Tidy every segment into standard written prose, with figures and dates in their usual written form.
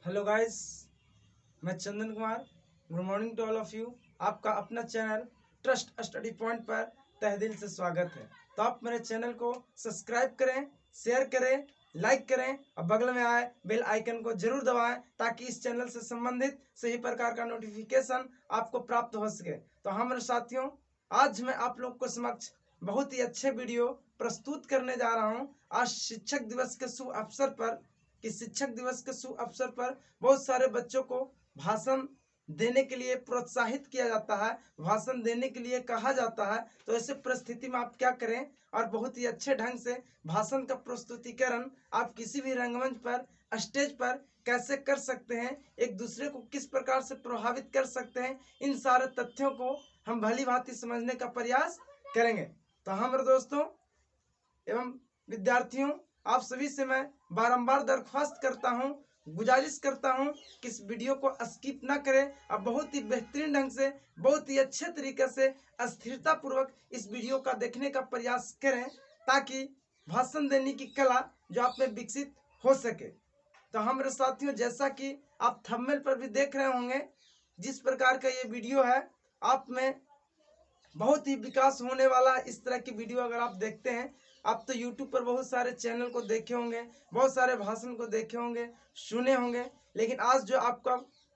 Hello guys, मैं Chandan Kumar. Good morning to all of you. आपका अपना चैनल ट्रस्ट स्टडी पॉइंट पर तहे दिल से स्वागत है। तो आप मेरे चैनल को सब्सक्राइब करें, शेयर करें, लाइक करें और बगल में आए बेल आइकन को जरूर दबाएं ताकि इस चैनल से संबंधित सही प्रकार का नोटिफिकेशन आपको प्राप्त हो सके। तो हाँ मेरे साथियों, आज मैं आप लोग को समक्ष बहुत ही अच्छे वीडियो प्रस्तुत करने जा रहा हूँ। आज शिक्षक दिवस के शुभ अवसर पर शिक्षक दिवस के शुभ अवसर पर बहुत सारे बच्चों को भाषण देने के लिए प्रोत्साहित किया जाता है, भाषण देने के लिए कहा जाता है। तो ऐसे परिस्थिति में आप क्या करें और बहुत ही अच्छे ढंग से भाषण का प्रस्तुतिकरण आप किसी भी रंगमंच पर, स्टेज पर कैसे कर सकते हैं, एक दूसरे को किस प्रकार से प्रभावित कर सकते हैं, इन सारे तथ्यों को हम भली भांति समझने का प्रयास करेंगे। तो हाँ मेरे दोस्तों एवं विद्यार्थियों, आप सभी से मैं बारंबार दरख्वास्त करता हूं, गुजारिश करता हूं कि इस वीडियो को स्किप ना करें और बहुत ही बेहतरीन ढंग से, बहुत ही अच्छे तरीके से स्थिरता पूर्वक इस वीडियो का देखने का प्रयास करें ताकि भाषण देने की कला जो आप में विकसित हो सके। तो हम मेरे साथियों, जैसा कि आप थंबनेल पर भी देख रहे होंगे, जिस प्रकार का ये वीडियो है, आप में बहुत ही विकास होने वाला इस तरह की वीडियो अगर आप देखते हैं। आप तो YouTube पर बहुत सारे चैनल को देखे होंगे, बहुत सारे भाषण को देखे होंगे, सुने होंगे, लेकिन आज जो आपका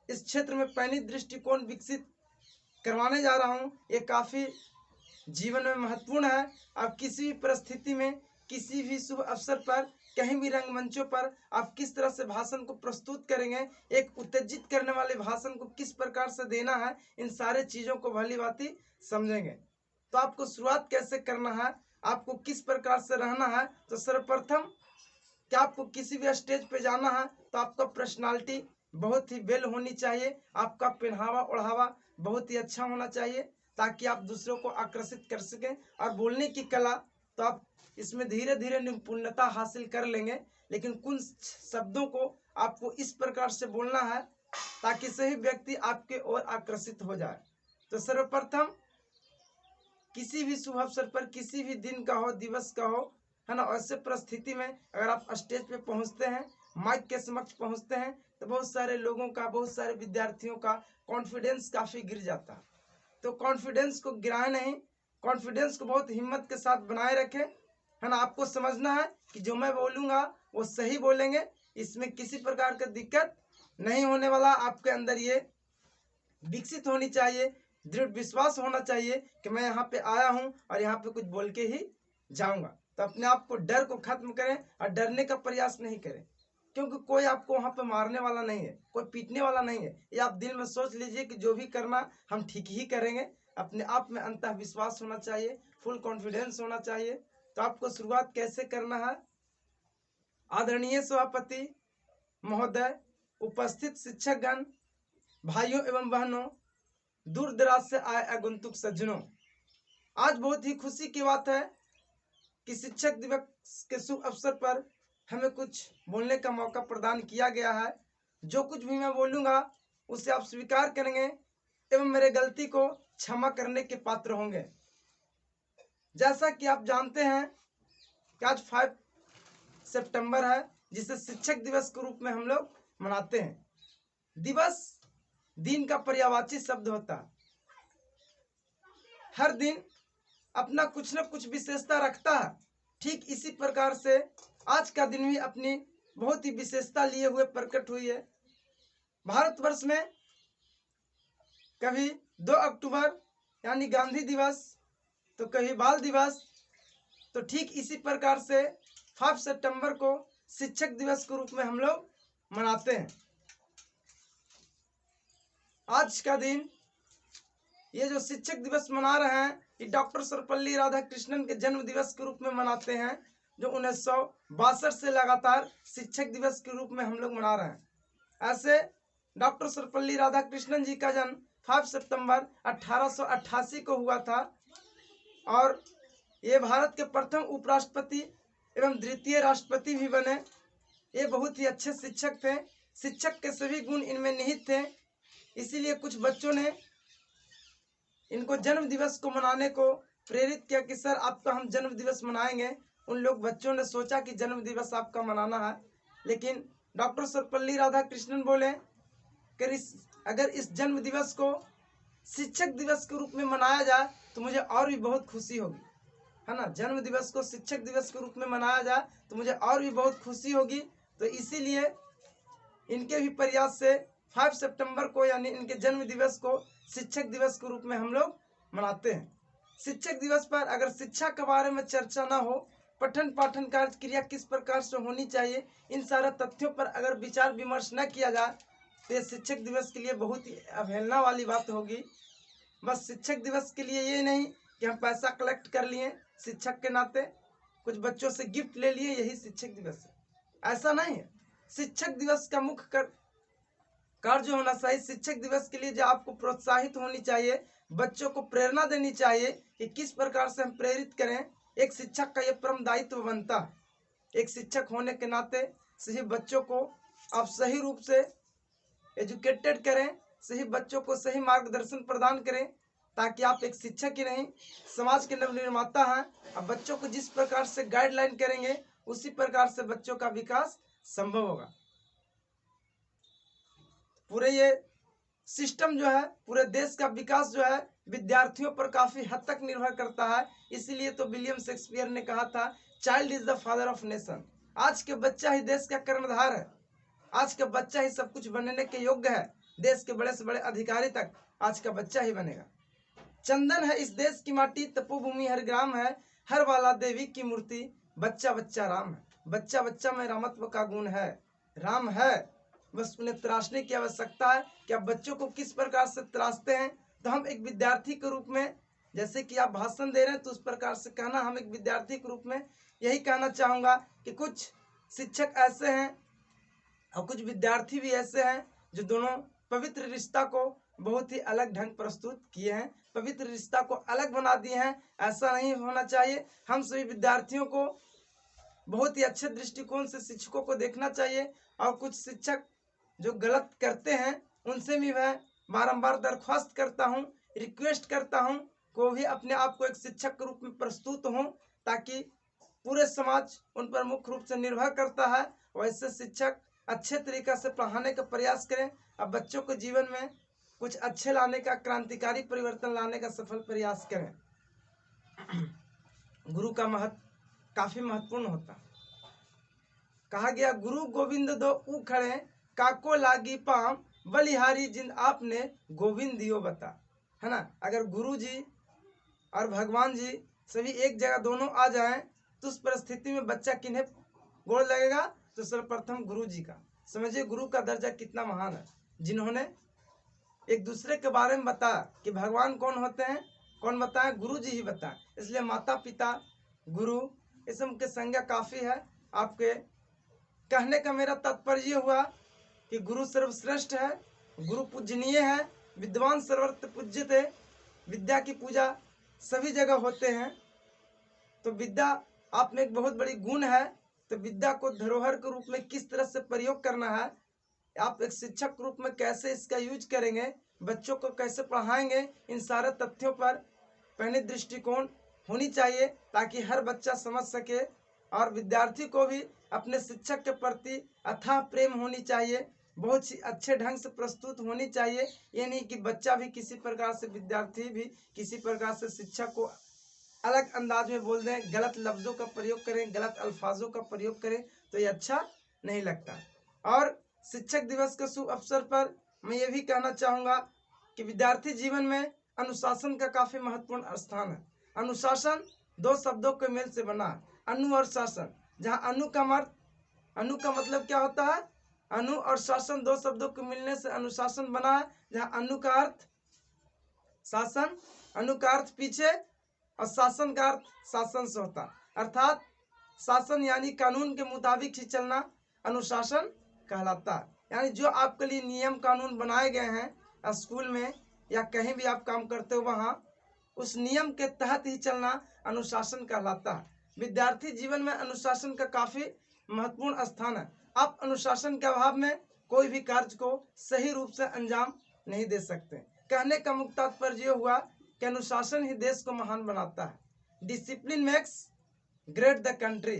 इस क्षेत्र में पैनी दृष्टिकोण विकसित करवाने जा रहा हूं, ये काफ़ी जीवन में महत्वपूर्ण है। आप किसी भी परिस्थिति में, किसी भी शुभ अवसर पर, कहीं भी रंगमंचों पर आप किस तरह से भाषण को प्रस्तुत करेंगे, एक उत्तेजित करने वाले भाषण को किस प्रकार से देना है, इन सारे चीज़ों को भली भांति समझेंगे। तो आपको शुरुआत कैसे करना है, आपको किस प्रकार से रहना है। तो सर्वप्रथम क्या आपको किसी भी स्टेज पे जाना है तो आपका पर्सनालिटी बहुत ही वेल होनी चाहिए, आपका पहनावा ओढ़ावा बहुत ही अच्छा होना चाहिए ताकि आप दूसरों को आकर्षित कर सकें। और बोलने की कला तो आप इसमें धीरे धीरे निपुणता हासिल कर लेंगे, लेकिन कुछ शब्दों को आपको इस प्रकार से बोलना है ताकि सही व्यक्ति आपके ओर आकर्षित हो जाए। तो सर्वप्रथम किसी भी शुभ अवसर पर, किसी भी दिन का हो, दिवस का हो, है ना, ऐसे परिस्थिति में अगर आप स्टेज पे पहुंचते हैं, माइक के समक्ष पहुंचते हैं, तो बहुत सारे लोगों का, बहुत सारे विद्यार्थियों का कॉन्फिडेंस काफ़ी गिर जाता है। तो कॉन्फिडेंस को गिराए नहीं, कॉन्फिडेंस को बहुत हिम्मत के साथ बनाए रखें, है ना। आपको समझना है कि जो मैं बोलूँगा वो सही बोलेंगे, इसमें किसी प्रकार का दिक्कत नहीं होने वाला। आपके अंदर ये विकसित होनी चाहिए, दृढ़ विश्वास होना चाहिए कि मैं यहाँ पे आया हूँ और यहाँ पे कुछ बोल के ही जाऊँगा। तो अपने आप को, डर को खत्म करें और डरने का प्रयास नहीं करें, क्योंकि कोई आपको वहाँ पे मारने वाला नहीं है, कोई पीटने वाला नहीं है। ये आप दिल में सोच लीजिए कि जो भी करना हम ठीक ही करेंगे। अपने आप में अंतः विश्वास होना चाहिए, फुल कॉन्फिडेंस होना चाहिए। तो आपको शुरुआत कैसे करना है। आदरणीय सभापति महोदय, उपस्थित शिक्षकगण, भाइयों एवं बहनों, दूर दराज से आए आगंतुक सज्जनों, आज बहुत ही खुशी की बात है कि शिक्षक दिवस के शुभ अवसर पर हमें कुछ बोलने का मौका प्रदान किया गया है। जो कुछ भी मैं बोलूँगा उसे आप स्वीकार करेंगे एवं मेरे गलती को क्षमा करने के पात्र होंगे। जैसा कि आप जानते हैं कि आज 5 सितंबर है, जिसे शिक्षक दिवस के रूप में हम लोग मनाते हैं। दिवस दिन का पर्यायवाची शब्द होता है। हर दिन अपना कुछ न कुछ विशेषता रखता है। ठीक इसी प्रकार से आज का दिन भी अपनी बहुत ही विशेषता लिए हुए प्रकट हुई है। भारतवर्ष में कभी 2 अक्टूबर यानी गांधी दिवस, तो कभी बाल दिवस, तो ठीक इसी प्रकार से 5 सितंबर को शिक्षक दिवस के रूप में हम लोग मनाते हैं। आज का दिन, ये जो शिक्षक दिवस मना रहे हैं, ये डॉक्टर सर्वपल्ली राधाकृष्णन के जन्म दिवस के रूप में मनाते हैं, जो 1962 से लगातार शिक्षक दिवस के रूप में हम लोग मना रहे हैं। ऐसे डॉक्टर सर्वपल्ली राधाकृष्णन जी का जन्म 5 सितंबर 1888 को हुआ था और ये भारत के प्रथम उपराष्ट्रपति एवं द्वितीय राष्ट्रपति भी बने। ये बहुत ही अच्छे शिक्षक थे, शिक्षक के सभी गुण इनमें निहित थे। इसीलिए कुछ बच्चों ने इनको जन्म दिवस को मनाने को प्रेरित किया कि सर आपका हम जन्म दिवस मनाएंगे। उन लोग बच्चों ने सोचा कि जन्म दिवस आपका मनाना है, लेकिन डॉक्टर सर्वपल्ली राधाकृष्णन बोले कि अगर इस जन्म दिवस को शिक्षक दिवस के रूप में मनाया जाए तो मुझे और भी बहुत खुशी होगी, है ना। जन्म दिवस को शिक्षक दिवस के रूप में मनाया जाए तो मुझे और भी बहुत खुशी होगी। तो इसीलिए इनके भी प्रयास से 5 सितंबर को यानी इनके जन्म दिवस को शिक्षक दिवस के रूप में हम लोग मनाते हैं। शिक्षक दिवस पर अगर शिक्षा के बारे में चर्चा ना हो, पठन पाठन कार्य क्रिया किस प्रकार से होनी चाहिए, इन सारे तथ्यों पर अगर विचार विमर्श न किया जाए तो ये शिक्षक दिवस के लिए बहुत ही अवहेलना वाली बात होगी। बस शिक्षक दिवस के लिए ये नहीं कि हम पैसा कलेक्ट कर लिए शिक्षक के नाते, कुछ बच्चों से गिफ्ट ले लिए, यही शिक्षक दिवस है, ऐसा नहीं है। शिक्षक दिवस का मुख्य कार्य जो होना चाहिए, शिक्षक दिवस के लिए जो आपको प्रोत्साहित होनी चाहिए, बच्चों को प्रेरणा देनी चाहिए कि किस प्रकार से हम प्रेरित करें। एक शिक्षक का ये परम दायित्व बनता है। एक शिक्षक होने के नाते सही बच्चों को आप सही रूप से एजुकेटेड करें, सही बच्चों को सही मार्गदर्शन प्रदान करें, ताकि आप एक शिक्षक ही नहीं समाज के नवनिर्माता हैं। अब बच्चों को जिस प्रकार से गाइडलाइन करेंगे उसी प्रकार से बच्चों का विकास संभव होगा। पूरे ये सिस्टम जो है, पूरे देश का विकास जो है विद्यार्थियों पर काफी हद तक निर्भर करता है। इसीलिए तो विलियम शेक्सपियर ने कहा था, child is the father of nation. आज के बच्चा ही देश का कर्णधार है, आज का बच्चा ही सब कुछ बनने के योग्य है। देश के बड़े से बड़े अधिकारी तक आज का बच्चा ही बनेगा। चंदन है इस देश की माटी, तपोभूमि हर ग्राम है, हर वाला देवी की मूर्ति, बच्चा बच्चा राम है। बच्चा बच्चा में रामत्व का गुण है, राम है, बस उन्हें तराशने की आवश्यकता है कि आप बच्चों को किस प्रकार से तराशते हैं। तो हम एक विद्यार्थी के रूप में, जैसे कि आप भाषण दे रहे हैं तो उस प्रकार से कहना, हम एक विद्यार्थी के रूप में यही कहना चाहूँगा कि कुछ शिक्षक ऐसे हैं और कुछ विद्यार्थी भी ऐसे हैं जो दोनों पवित्र रिश्ता को बहुत ही अलग ढंग प्रस्तुत किए हैं, पवित्र रिश्ता को अलग बना दिए हैं। ऐसा नहीं होना चाहिए। हम सभी विद्यार्थियों को बहुत ही अच्छे दृष्टिकोण से शिक्षकों को देखना चाहिए, और कुछ शिक्षक जो गलत करते हैं उनसे भी मैं बारंबार दरख्वास्त करता हूं, रिक्वेस्ट करता हूं को भी अपने आप को एक शिक्षक के रूप में प्रस्तुत हों, ताकि पूरे समाज उन पर मुख्य रूप से निर्भर करता है। वैसे शिक्षक अच्छे तरीका से पढ़ाने का प्रयास करें, अब बच्चों को जीवन में कुछ अच्छे लाने का, क्रांतिकारी परिवर्तन लाने का सफल प्रयास करें। गुरु का महत्व काफी महत्वपूर्ण होता है। कहा गया, गुरु गोविंद दो ऊ खड़े, काको लागी पाम, बलिहारी जिंद आपने गोविंद दियो बता, है ना। अगर गुरु जी और भगवान जी सभी एक जगह दोनों आ जाएं तो उस परिस्थिति में बच्चा किन्हें गोड़ लगेगा? तो सर्वप्रथम गुरु जी का। समझिए गुरु का दर्जा कितना महान है, जिन्होंने एक दूसरे के बारे में बताया कि भगवान कौन होते हैं, कौन बताए? गुरु जी ही बताए। इसलिए माता पिता, गुरु, इस के संज्ञा काफी है। आपके कहने का मेरा तात्पर्य हुआ कि गुरु सर्वश्रेष्ठ है, गुरु पूजनीय है, विद्वान सर्वत्र पूज्यते, विद्या की पूजा सभी जगह होते हैं। तो विद्या आप में एक बहुत बड़ी गुण है, तो विद्या को धरोहर के रूप में किस तरह से प्रयोग करना है, आप एक शिक्षक के रूप में कैसे इसका यूज करेंगे, बच्चों को कैसे पढ़ाएंगे, इन सारे तथ्यों पर पहले दृष्टिकोण होनी चाहिए, ताकि हर बच्चा समझ सके और विद्यार्थी को भी अपने शिक्षक के प्रति अथाह प्रेम होनी चाहिए, बहुत ही अच्छे ढंग से प्रस्तुत होनी चाहिए। ये नहीं कि बच्चा भी किसी प्रकार से, विद्यार्थी भी किसी प्रकार से शिक्षक को अलग अंदाज में बोल दें, गलत लफ्जों का प्रयोग करें, गलत अल्फाजों का प्रयोग करें, तो ये अच्छा नहीं लगता। और शिक्षक दिवस के शुभ अवसर पर मैं ये भी कहना चाहूँगा कि विद्यार्थी जीवन में अनुशासन का काफ़ी महत्वपूर्ण स्थान है। अनुशासन दो शब्दों के मेल से बना है, अनु और शासन। जहाँ अनु का मतलब क्या होता है? अनु और शासन दो शब्दों के मिलने से अनुशासन बना है। जहाँ अनु का अर्थ शासन, अनु का अर्थ पीछे, और शासन का अर्थ शासन से होता, अर्थात शासन यानी कानून के मुताबिक ही चलना अनुशासन कहलाता है। यानी जो आपके लिए नियम कानून बनाए गए हैं स्कूल में या कहीं भी आप काम करते हो, वहाँ उस नियम के तहत ही चलना अनुशासन कहलाता है। विद्यार्थी जीवन में अनुशासन का काफ़ी महत्वपूर्ण स्थान है। आप अनुशासन के अभाव में कोई भी कार्य को सही रूप से अंजाम नहीं दे सकते। कहने का मुख्य तात्पर्य हुआ कि अनुशासन ही देश को महान बनाता है। Discipline makes great the country.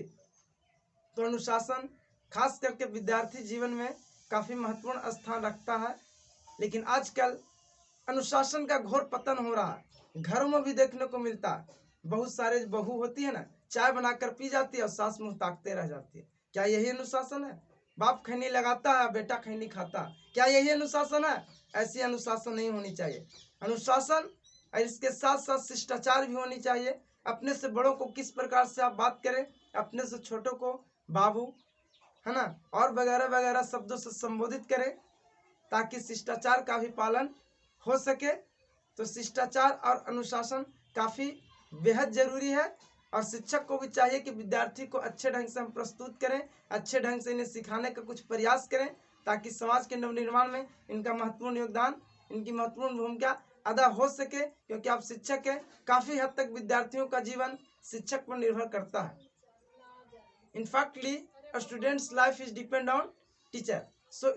तो अनुशासन खास करके विद्यार्थी जीवन में काफ़ी महत्वपूर्ण स्थान रखता है। लेकिन आजकल अनुशासन का घोर पतन हो रहा है, घरों में भी देखने को मिलता है। बहुत सारे बहू होती है ना, चाय बनाकर पी जाती है और सास मुंह ताकते रह जाती है। क्या यही अनुशासन है? बाप खैनी लगाता है, बेटा खैनी खाता है। क्या यही अनुशासन है? ऐसी अनुशासन नहीं होनी चाहिए। अनुशासन और इसके साथ साथ शिष्टाचार भी होनी चाहिए। अपने से बड़ों को किस प्रकार से आप बात करें, अपने से छोटों को बाबू, है ना, और वगैरह वगैरह शब्दों से संबोधित करें, ताकि शिष्टाचार का भी पालन हो सके। तो शिष्टाचार और अनुशासन काफ़ी बेहद जरूरी है। और शिक्षक को भी चाहिए कि विद्यार्थी को अच्छे ढंग से हम प्रस्तुत करें, अच्छे ढंग से इन्हें सिखाने का कुछ प्रयास करें, ताकि समाज के नवनिर्माण में इनका महत्वपूर्ण योगदान, इनकी महत्वपूर्ण भूमिका अदा हो सके। क्योंकि आप शिक्षक हैं, काफ़ी हद तक विद्यार्थियों का जीवन शिक्षक पर निर्भर करता है। इनफैक्टली a student's life is depend on teacher, so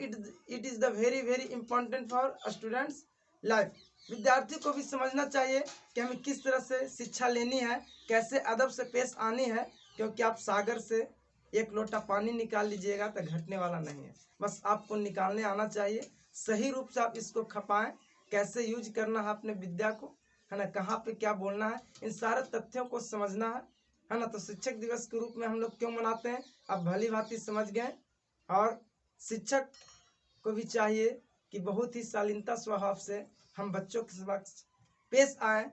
it is the very important for a student's life। विद्यार्थी को भी समझना चाहिए कि हमें किस तरह से शिक्षा लेनी है, कैसे अदब से पेश आनी है। क्योंकि आप सागर से एक लोटा पानी निकाल लीजिएगा तो घटने वाला नहीं है, बस आपको निकालने आना चाहिए। सही रूप से आप इसको खपाएं, कैसे यूज करना है अपने विद्या को, है ना, कहाँ पे क्या बोलना है, इन सारे तथ्यों को समझना है ना। तो शिक्षक दिवस के रूप में हम लोग क्यों मनाते हैं, आप भली भांति समझ गए। और शिक्षक को भी चाहिए कि बहुत ही शालीनता स्वभाव से हम बच्चों के समक्ष पेश आएँ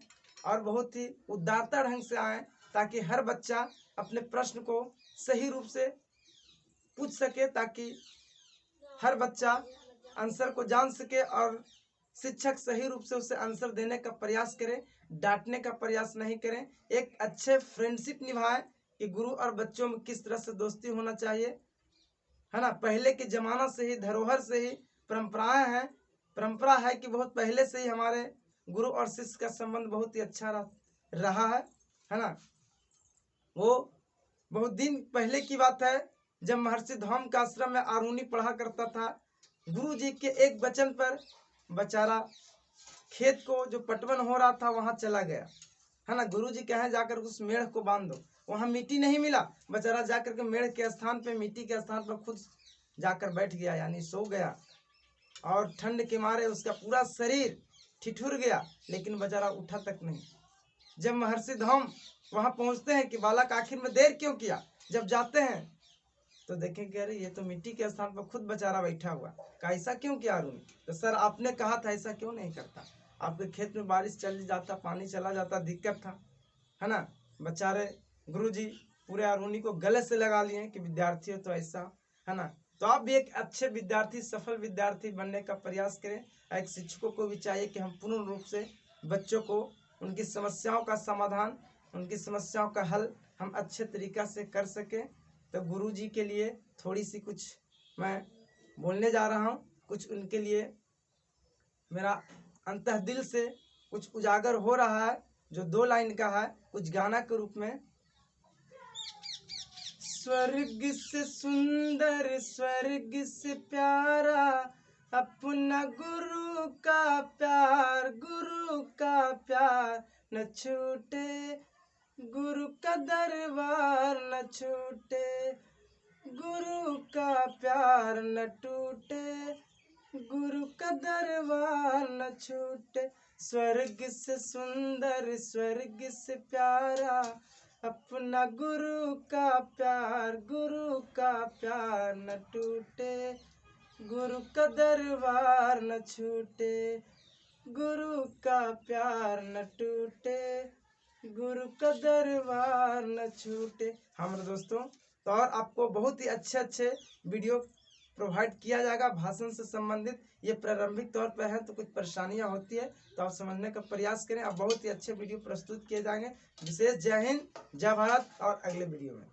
और बहुत ही उदारता ढंग से आएँ, ताकि हर बच्चा अपने प्रश्न को सही रूप से पूछ सके, ताकि हर बच्चा आंसर को जान सके और शिक्षक सही रूप से उसे आंसर देने का प्रयास करे, डांटने का प्रयास नहीं करें। एक अच्छे फ्रेंडशिप निभाएं कि गुरु और बच्चों में किस तरह से दोस्ती होना चाहिए, है ना। पहले के जमाना से ही, धरोहर से ही परंपराएं हैं, परंपरा है कि बहुत पहले से ही हमारे गुरु और शिष्य का संबंध बहुत ही अच्छा रहा है ना। वो बहुत दिन पहले की बात है, जब महर्षि धौम का आश्रम में आरूनी पढ़ा करता था। गुरु जी के एक वचन पर बेचारा खेत को जो पटवन हो रहा था वहां चला गया, है ना। गुरु जी कहे जाकर उस मेढ़ को बांध दो, वहां मिट्टी नहीं मिला, बेचारा जाकर के मेढ़ के स्थान पे, मिट्टी के स्थान पर खुद जाकर बैठ गया, यानी सो गया। और ठंड के मारे उसका पूरा शरीर ठिठुर गया, लेकिन बेचारा उठा तक नहीं। जब महर्षि धौम वहां पहुंचते हैं कि बालक आखिर में देर क्यों किया, जब जाते हैं तो देखें कि अरे ये तो मिट्टी के स्थान पर खुद बेचारा बैठा हुआ। ऐसा क्यों किया अरुण? तो सर आपने कहा था ऐसा क्यों नहीं करता, आपके खेत में बारिश चल जाता, पानी चला जाता, दिक्कत था, है ना। बेचारे गुरुजी पूरे अरुणी को गले से लगा लिए कि विद्यार्थी हो तो ऐसा, है ना। तो आप भी एक अच्छे विद्यार्थी, सफल विद्यार्थी बनने का प्रयास करें। एक शिक्षकों को भी चाहिए कि हम पूर्ण रूप से बच्चों को उनकी समस्याओं का समाधान, उनकी समस्याओं का हल हम अच्छे तरीक़ा से कर सकें। तो गुरुजी के लिए थोड़ी सी कुछ मैं बोलने जा रहा हूँ, कुछ उनके लिए मेरा अंतः दिल से कुछ उजागर हो रहा है, जो 2 लाइन का है, कुछ गाना के रूप में। स्वर्ग से सुंदर, स्वर्ग से प्यारा, अपना गुरु का प्यार, गुरु का प्यार न छूटे, गुरु का दरबार न छूटे, गुरु का प्यार न टूटे, गुरु का दरबार न छूटे। स्वर्ग से सुंदर, स्वर्ग से प्यारा, अपना गुरु का प्यार, गुरु का प्यार न टूटे, गुरु का दरबार न छूटे, गुरु का प्यार न टूटे, गुरु का दरबार न छूटे। हमारे दोस्तों, तो और आपको बहुत ही अच्छे वीडियो प्रोवाइड किया जाएगा भाषण से संबंधित। ये प्रारंभिक तौर पर है तो कुछ परेशानियां होती है, तो आप समझने का प्रयास करें। अब बहुत ही अच्छे वीडियो प्रस्तुत किए जाएंगे। विशेष जय हिंद, जय भारत, और अगले वीडियो में